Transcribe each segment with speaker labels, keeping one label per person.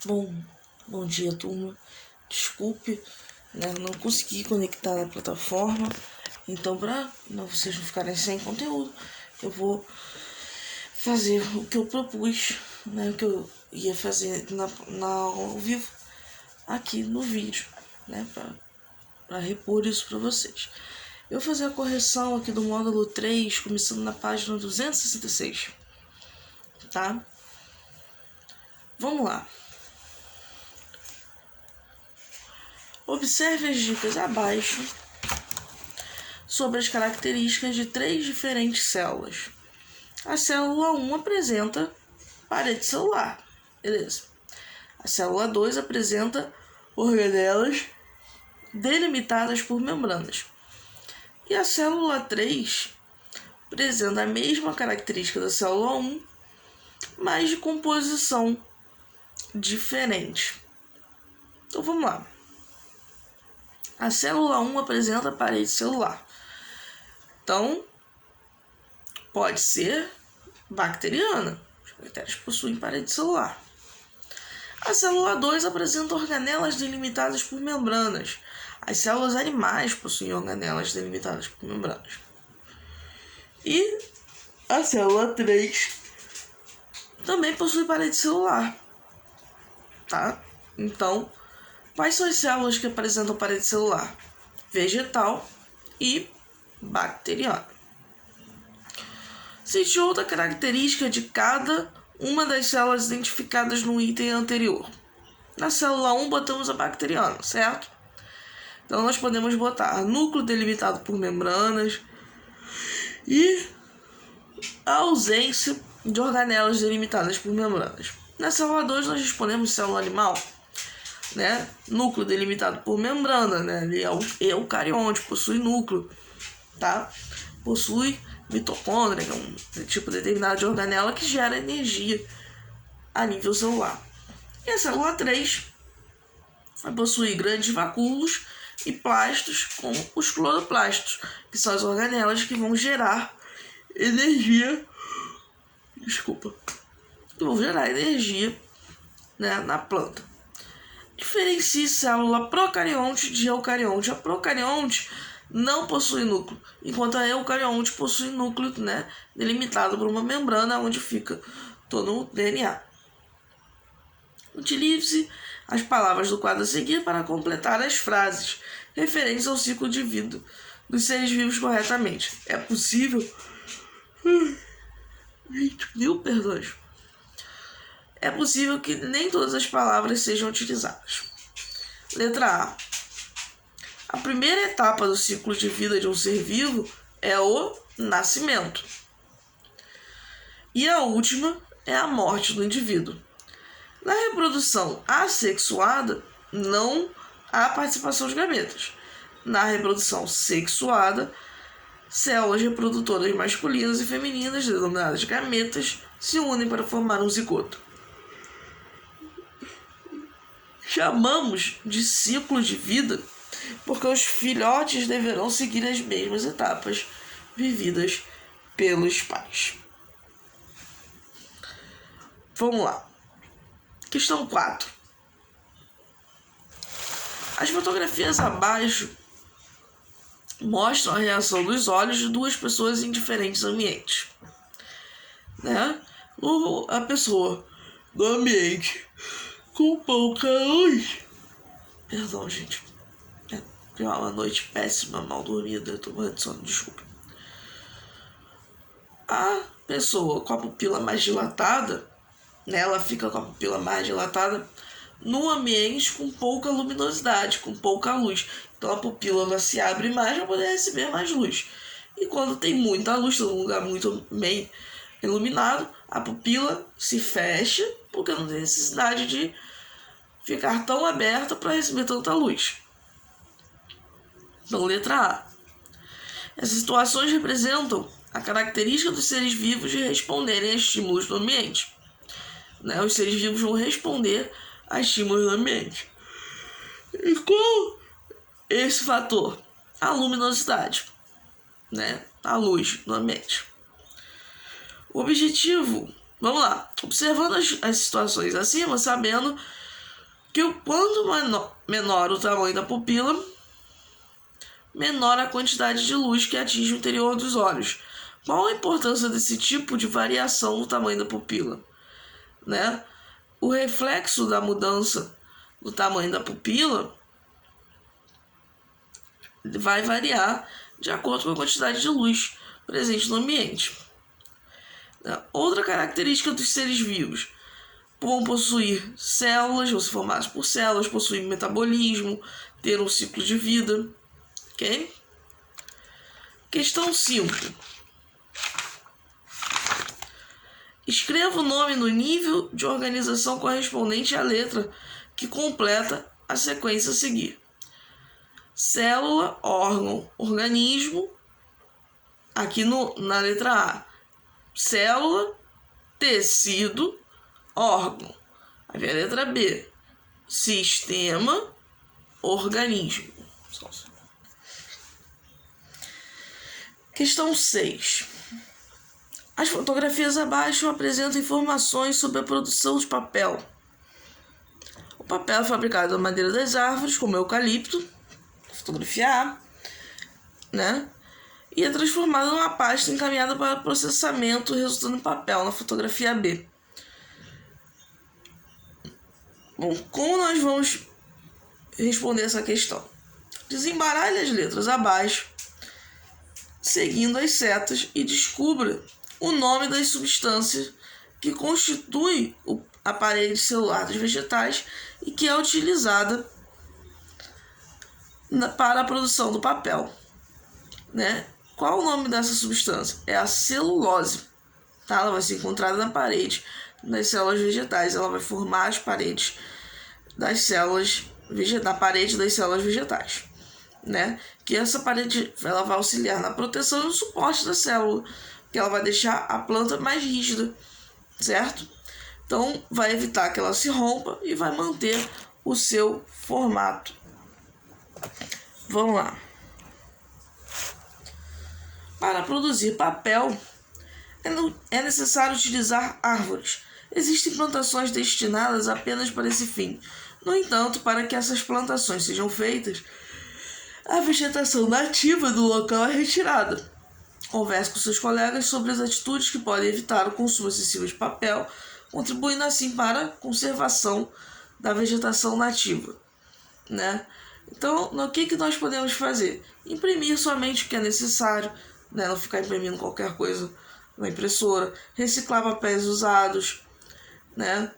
Speaker 1: Bom dia, turma. Desculpe, né? Não consegui conectar na plataforma. Então, para vocês não ficarem sem conteúdo, eu vou fazer o que eu propus, né? O que eu ia fazer na aula ao vivo aqui no vídeo, né? Para repor isso para vocês. Eu vou fazer a correção aqui do módulo 3, começando na página 266, tá? Vamos lá. Observe as dicas abaixo sobre as características de 3 diferentes células. A célula 1 apresenta parede celular, beleza. A célula 2 apresenta organelas delimitadas por membranas. E a célula 3 apresenta a mesma característica da célula 1, mas de composição diferente. Então vamos lá. A célula 1 apresenta parede celular. Então, pode ser bacteriana. Os bactérias possuem parede celular. A célula 2 apresenta organelas delimitadas por membranas. As células animais possuem organelas delimitadas por membranas. E a célula 3 também possui parede celular. Tá? Então, quais são as células que apresentam parede celular? Vegetal e bacteriana. Cite outra característica de cada uma das células identificadas no item anterior. Na célula 1 botamos a bacteriana, certo? Então nós podemos botar núcleo delimitado por membranas e a ausência de organelas delimitadas por membranas. Na célula 2 nós respondemos célula animal, né? Núcleo delimitado por membrana, né? Ele é o eucarionte, possui núcleo, tá? Possui mitocôndria, que é um tipo determinado de organela que gera energia a nível celular. E a célula 3 vai possuir grandes vacúolos e plastos com os cloroplastos, que são as organelas que vão gerar energia, né, na planta. Diferencie célula procarionte de eucarionte. A procarionte não possui núcleo, enquanto a eucarionte possui núcleo, né, delimitado por uma membrana onde fica todo o DNA. Utilize as palavras do quadro a seguir para completar as frases referentes ao ciclo de vida dos seres vivos corretamente. É possível... É possível que nem todas as palavras sejam utilizadas. Letra A. A primeira etapa do ciclo de vida de um ser vivo é o nascimento. E a última é a morte do indivíduo. Na reprodução assexuada, não há participação de gametas. Na reprodução sexuada, células reprodutoras masculinas e femininas, denominadas gametas, se unem para formar um zigoto. Chamamos de ciclo de vida porque os filhotes deverão seguir as mesmas etapas vividas pelos pais. Vamos lá. Questão 4. As fotografias abaixo mostram a reação dos olhos de duas pessoas em diferentes ambientes. Né? A pessoa no ambiente com pouca luz. Perdão, gente. É uma noite péssima, mal dormida. Eu tô morrendo de sono, desculpa. A pessoa com a pupila mais dilatada, né, ela fica com a pupila mais dilatada num ambiente com pouca luminosidade, com pouca luz. Então a pupila ela se abre mais para poder receber mais luz. E quando tem muita luz, num lugar muito bem iluminado, a pupila se fecha porque não tem necessidade de ficar tão aberta para receber tanta luz. Então, letra A. Essas situações representam a característica dos seres vivos de responderem a estímulos do ambiente. Né? Os seres vivos vão responder a estímulos do ambiente. E qual esse fator? A luminosidade, né? A luz no ambiente. O objetivo, vamos lá, observando as situações acima, sabendo que quanto menor o tamanho da pupila, menor a quantidade de luz que atinge o interior dos olhos. Qual a importância desse tipo de variação no tamanho da pupila? Né? O reflexo da mudança do tamanho da pupila vai variar de acordo com a quantidade de luz presente no ambiente. Outra característica dos seres vivos: vão possuir células, vão ser formados por células, possuir metabolismo, ter um ciclo de vida. Ok? Questão 5. Escreva o nome no nível de organização correspondente à letra que completa a sequência a seguir. Célula, órgão, organismo. Aqui na letra A. Célula, tecido, órgão. Aí a letra B. Sistema, organismo. Questão 6. As fotografias abaixo apresentam informações sobre a produção de papel. O papel é fabricado da madeira das árvores, como eucalipto, fotografia A, né? E é transformado numa pasta encaminhada para processamento, resultando em papel, na fotografia B. Bom, como nós vamos responder essa questão? Desembaralhe as letras abaixo, seguindo as setas, e descubra o nome das substâncias que constituem a parede celular dos vegetais e que é utilizada para a produção do papel. Né? Qual o nome dessa substância? É a celulose. Tá? Ela vai ser encontrada na parede das células vegetais. Ela vai formar as paredes das células na parede das células vegetais. Né? Que essa parede ela vai auxiliar na proteção e no suporte da célula, que ela vai deixar a planta mais rígida, certo? Então, vai evitar que ela se rompa e vai manter o seu formato. Vamos lá. Para produzir papel, é necessário utilizar árvores. Existem plantações destinadas apenas para esse fim. No entanto, para que essas plantações sejam feitas, a vegetação nativa do local é retirada. Converse com seus colegas sobre as atitudes que podem evitar o consumo excessivo de papel, contribuindo assim para a conservação da vegetação nativa. Né? Então, o que nós podemos fazer? Imprimir somente o que é necessário, né? Não ficar imprimindo qualquer coisa na impressora, reciclar papéis usados, né?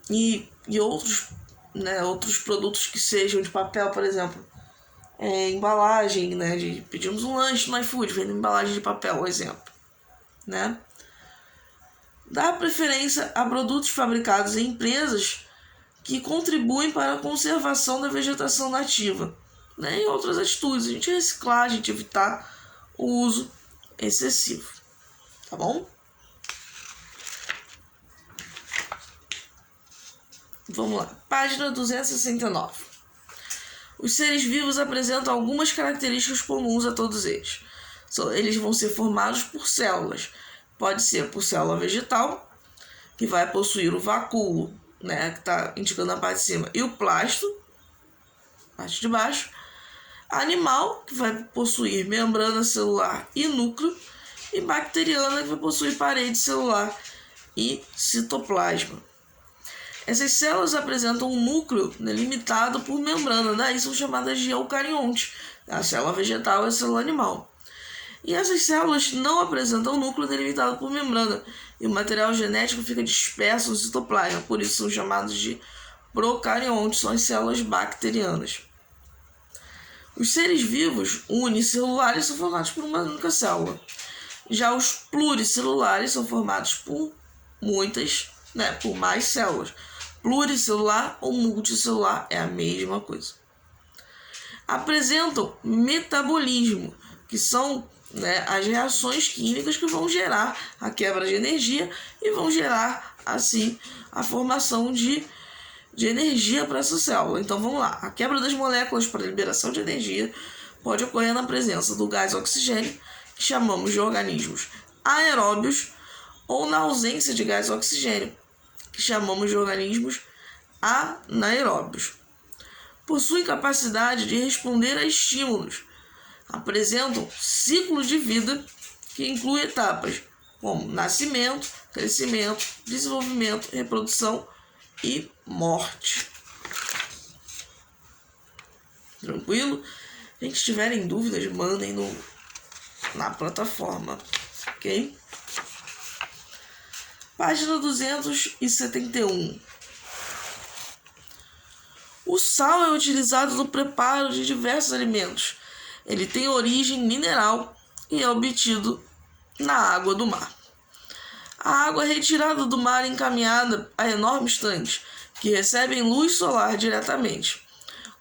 Speaker 1: E outros, né? Outros produtos que sejam de papel, por exemplo. Embalagem, né? Pedimos um lanche no iFood, vendo embalagem de papel, por exemplo, né? Dá preferência a produtos fabricados em empresas que contribuem para a conservação da vegetação nativa, né? E outras atitudes, a gente reciclar, a gente evitar o uso excessivo, tá bom? Vamos lá, página 269. Os seres vivos apresentam algumas características comuns a todos eles. Eles vão ser formados por células. Pode ser por célula vegetal, que vai possuir o vacúolo, né, que está indicando a parte de cima, e o plasto, parte de baixo. Animal, que vai possuir membrana celular e núcleo. E bacteriana, que vai possuir parede celular e citoplasma. Essas células apresentam um núcleo delimitado por membrana, daí são chamadas de eucariontes. A célula vegetal é a célula animal. E essas células não apresentam núcleo delimitado por membrana, e o material genético fica disperso no citoplasma, por isso são chamados de procariontes, são as células bacterianas. Os seres vivos unicelulares são formados por uma única célula. Já os pluricelulares são formados por por mais células. Pluricelular ou multicelular é a mesma coisa. Apresentam metabolismo, que são as reações químicas que vão gerar a quebra de energia e vão gerar, assim, a formação de energia para essa célula. Então, vamos lá. A quebra das moléculas para a liberação de energia pode ocorrer na presença do gás oxigênio, que chamamos de organismos anaeróbios, ou na ausência de gás oxigênio, que chamamos de organismos anaeróbios. Possuem capacidade de responder a estímulos. Apresentam ciclos de vida que incluem etapas como nascimento, crescimento, desenvolvimento, reprodução e morte. Tranquilo? Se a gente tiverem dúvidas, mandem na plataforma, ok? Página 271. O sal é utilizado no preparo de diversos alimentos. Ele tem origem mineral e é obtido na água do mar. A água é retirada do mar e encaminhada a enormes tanques, que recebem luz solar diretamente.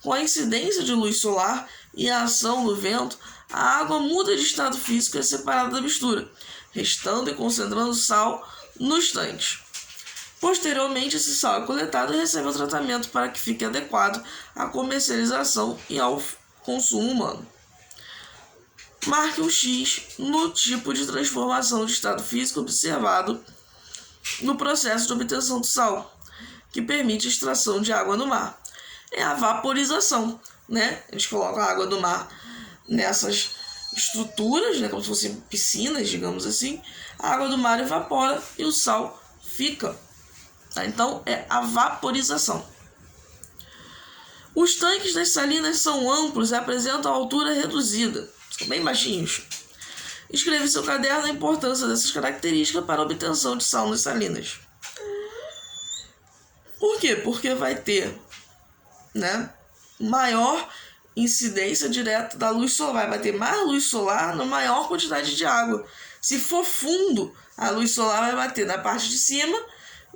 Speaker 1: Com a incidência de luz solar e a ação do vento, a água muda de estado físico e é separada da mistura, restando e concentrando sal nos tanques. Posteriormente, esse sal é coletado e recebe o tratamento para que fique adequado à comercialização e ao consumo humano. Marque um X no tipo de transformação de estado físico observado no processo de obtenção do sal, que permite a extração de água no mar. É a vaporização, né? A gente coloca a água do mar nessas estruturas, né? Como se fossem piscinas, digamos assim. A água do mar evapora e o sal fica. Tá? Então, é a vaporização. Os tanques das salinas são amplos e apresentam altura reduzida. São bem baixinhos. Escreva em seu caderno a importância dessas características para a obtenção de sal nas salinas. Por quê? Porque vai ter, né, maior incidência direta da luz solar. Vai ter mais luz solar na maior quantidade de água. Se for fundo, a luz solar vai bater na parte de cima,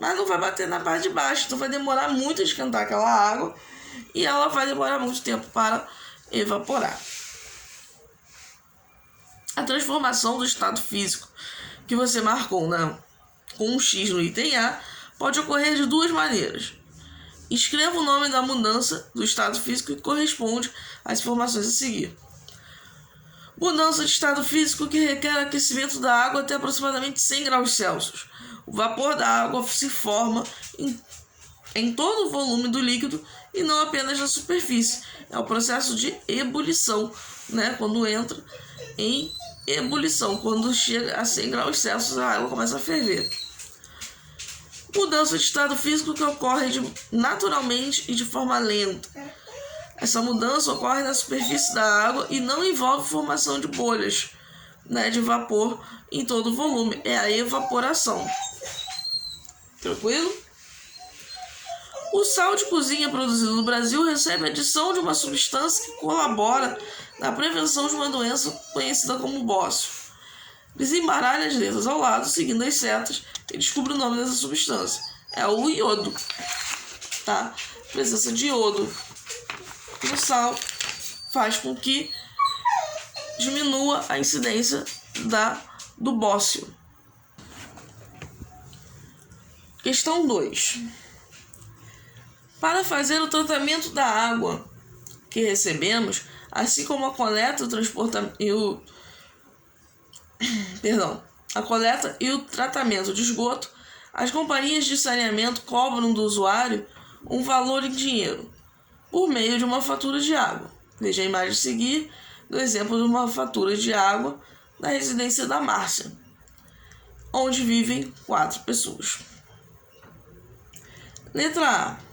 Speaker 1: mas não vai bater na parte de baixo. Então vai demorar muito a esquentar aquela água e ela vai demorar muito tempo para evaporar. A transformação do estado físico que você marcou com um X no item A pode ocorrer de duas maneiras. Escreva o nome da mudança do estado físico que corresponde às informações a seguir. Mudança de estado físico que requer aquecimento da água até aproximadamente 100 graus Celsius. O vapor da água se forma em todo o volume do líquido e não apenas na superfície. É o processo de ebulição, né? Quando entra em ebulição, quando chega a 100 graus Celsius, a água começa a ferver. Mudança de estado físico que ocorre naturalmente e de forma lenta. Essa mudança ocorre na superfície da água e não envolve formação de bolhas, né, de vapor em todo o volume. É a evaporação. Tranquilo? O sal de cozinha produzido no Brasil recebe a adição de uma substância que colabora na prevenção de uma doença conhecida como bócio. Desembaralhe as letras ao lado, seguindo as setas, e descubra o nome dessa substância. É o iodo. Tá? A presença de iodo no sal faz com que diminua a incidência do bócio. Questão 2. Para fazer o tratamento da água que recebemos, assim como a coleta e o tratamento de esgoto, as companhias de saneamento cobram do usuário um valor em dinheiro, por meio de uma fatura de água. Veja a imagem a seguir do exemplo de uma fatura de água na residência da Márcia, onde vivem 4 pessoas. Letra A.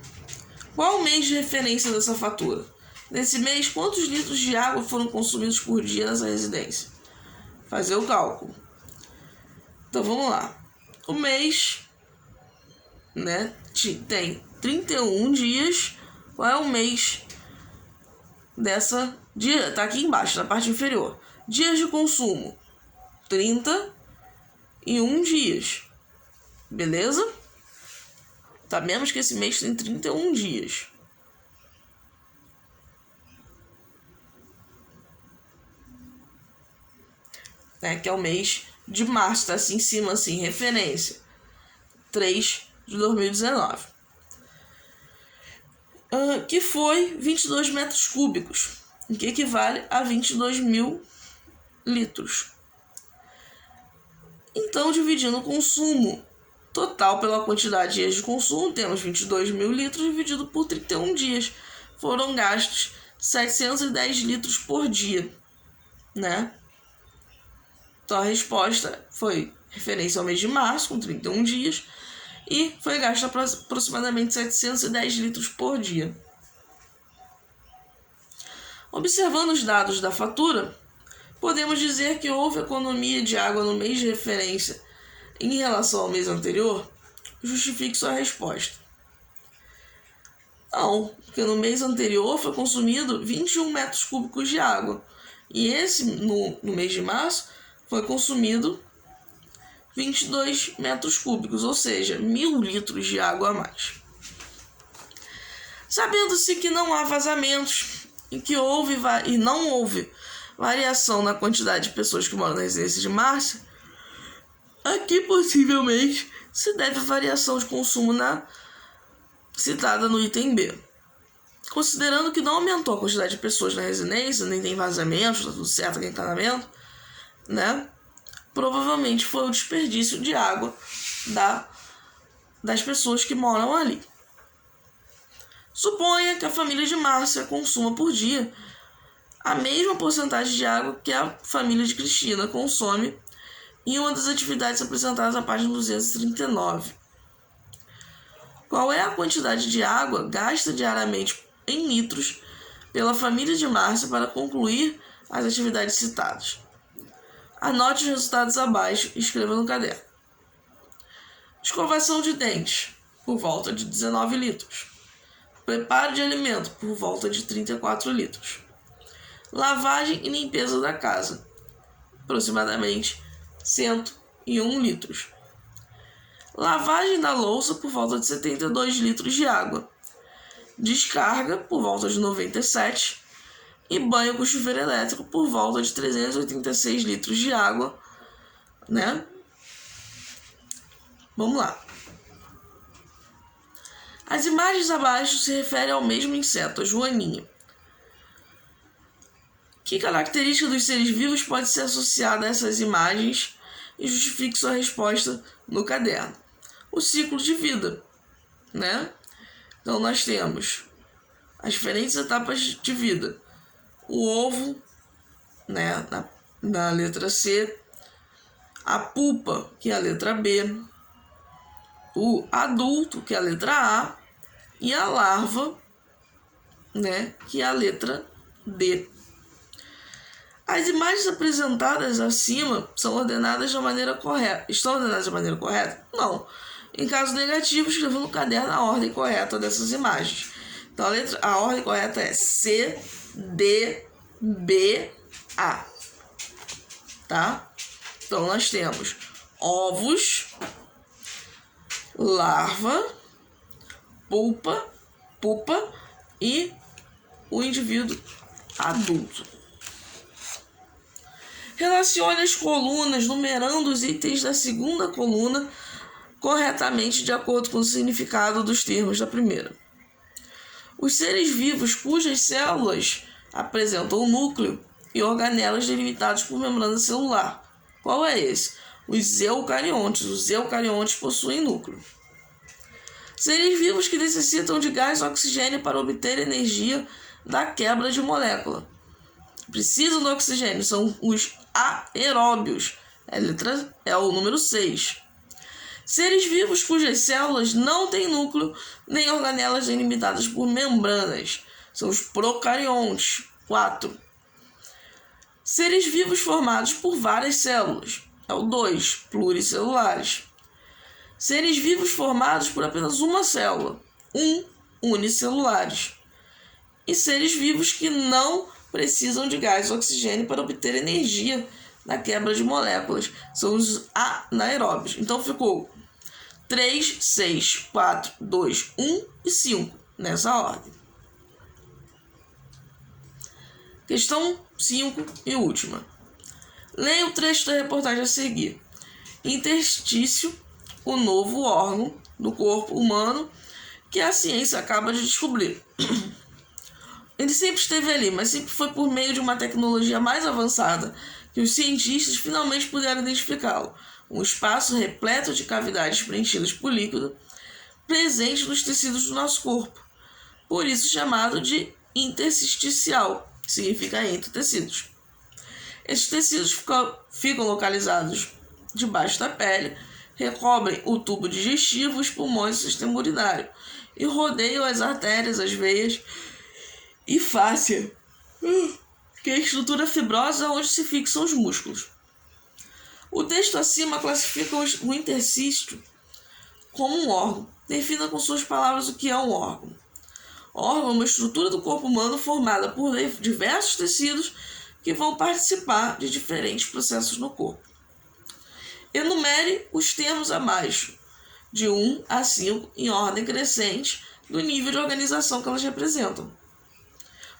Speaker 1: Qual o mês de referência dessa fatura? Nesse mês, quantos litros de água foram consumidos por dia nessa residência? Fazer o cálculo. Então, vamos lá. O mês, né, tem 31 dias. Qual é o mês dessa dia? Tá aqui embaixo, na parte inferior. Dias de consumo. 31 dias. Beleza? Sabemos que esse mês tem 31 dias. Que é o mês de março, tá assim em cima, assim, referência. 3 de 2019. Que foi 22 metros cúbicos, o que equivale a 22 mil litros. Então, dividindo o consumo Total, pela quantidade de dias de consumo, temos 22 mil litros dividido por 31 dias. Foram gastos 710 litros por dia, né? Então a resposta foi referência ao mês de março, com 31 dias, e foi gasto aproximadamente 710 litros por dia. Observando os dados da fatura, podemos dizer que houve economia de água no mês de referência em relação ao mês anterior? Justifique sua resposta. Não, porque no mês anterior foi consumido 21 metros cúbicos de água. E no mês de março, foi consumido 22 metros cúbicos, ou seja, 1.000 litros de água a mais. Sabendo-se que não há vazamentos e que não houve variação na quantidade de pessoas que moram na residência de Márcia, aqui possivelmente se deve à variação de consumo citada no item B. Considerando que não aumentou a quantidade de pessoas na residência, nem tem vazamento, está tudo certo, nem encanamento, né? Provavelmente foi o desperdício de água das pessoas que moram ali. Suponha que a família de Márcia consuma por dia a mesma porcentagem de água que a família de Cristina consome em uma das atividades apresentadas na página 239. Qual é a quantidade de água gasta diariamente em litros pela família de Márcia para concluir as atividades citadas? Anote os resultados abaixo e escreva no caderno. Escovação de dentes, por volta de 19 litros. Preparo de alimento, por volta de 34 litros. Lavagem e limpeza da casa, aproximadamente 101 litros. Lavagem da louça, por volta de 72 litros de água. Descarga, por volta de 97. E banho com chuveiro elétrico, por volta de 386 litros de água, né? Vamos lá. As imagens abaixo se referem ao mesmo inseto, a joaninha. Que característica dos seres vivos pode ser associada a essas imagens e justifique sua resposta no caderno? O ciclo de vida, né? Então nós temos as diferentes etapas de vida. O ovo, né, na letra C, a pupa, que é a letra B, o adulto, que é a letra A, e a larva, né, que é a letra D. As imagens apresentadas acima são ordenadas de maneira correta. Estão ordenadas de maneira correta? Não. Em caso negativo, escreva no caderno a ordem correta dessas imagens. Então a ordem correta é C, D, B, A. Tá? Então nós temos ovos, larva, pupa e o indivíduo adulto. Relacione as colunas numerando os itens da segunda coluna corretamente de acordo com o significado dos termos da primeira. Os seres vivos cujas células apresentam núcleo e organelas delimitados por membrana celular. Qual é esse? Os eucariontes. Os eucariontes possuem núcleo. Seres vivos que necessitam de gás e oxigênio para obter energia da quebra de molécula. Precisam do oxigênio, são os aeróbios. É o número 6. Seres vivos cujas células não têm núcleo nem organelas delimitadas por membranas. São os procariontes. 4. Seres vivos formados por várias células. É o 2. Pluricelulares. Seres vivos formados por apenas uma célula. 1. Unicelulares. E seres vivos que não precisam de gás e oxigênio para obter energia na quebra de moléculas. São os anaeróbios. Então ficou 3, 6, 4, 2, 1 e 5 nessa ordem. Questão 5 e última. Leia o trecho da reportagem a seguir. Interstício, o novo órgão do corpo humano que a ciência acaba de descobrir. Ele sempre esteve ali, mas sempre foi por meio de uma tecnologia mais avançada que os cientistas finalmente puderam identificá-lo. um espaço repleto de cavidades preenchidas por líquido presente nos tecidos do nosso corpo, por isso chamado de intersticial, que significa entre tecidos. Esses tecidos ficam localizados debaixo da pele, recobrem o tubo digestivo, os pulmões e o sistema urinário e rodeiam as artérias, as veias e fáscia, que é a estrutura fibrosa onde se fixam os músculos. O texto acima classifica o interstício como um órgão. Defina com suas palavras o que é um órgão. Órgão é uma estrutura do corpo humano formada por diversos tecidos que vão participar de diferentes processos no corpo. Enumere os termos abaixo, de 1 a 5, em ordem crescente, do nível de organização que elas representam.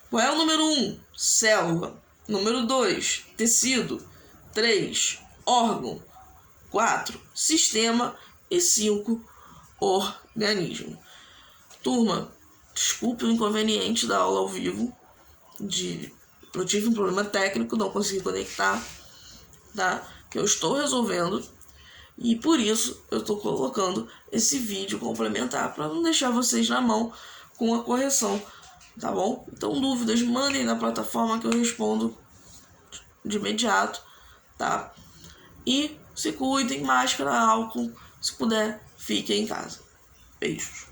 Speaker 1: Qual é o número 1? Célula. Número 2, tecido. 3, órgão. 4, sistema. E 5, organismo. Turma, desculpe o inconveniente da aula ao vivo. Eu tive um problema técnico, não consegui conectar, tá? Que eu estou resolvendo. E por isso eu estou colocando esse vídeo complementar para não deixar vocês na mão com a correção, tá bom? Então, dúvidas, mandem na plataforma que eu respondo de imediato, tá? E se cuidem, máscara, álcool, se puder, fiquem em casa. Beijos.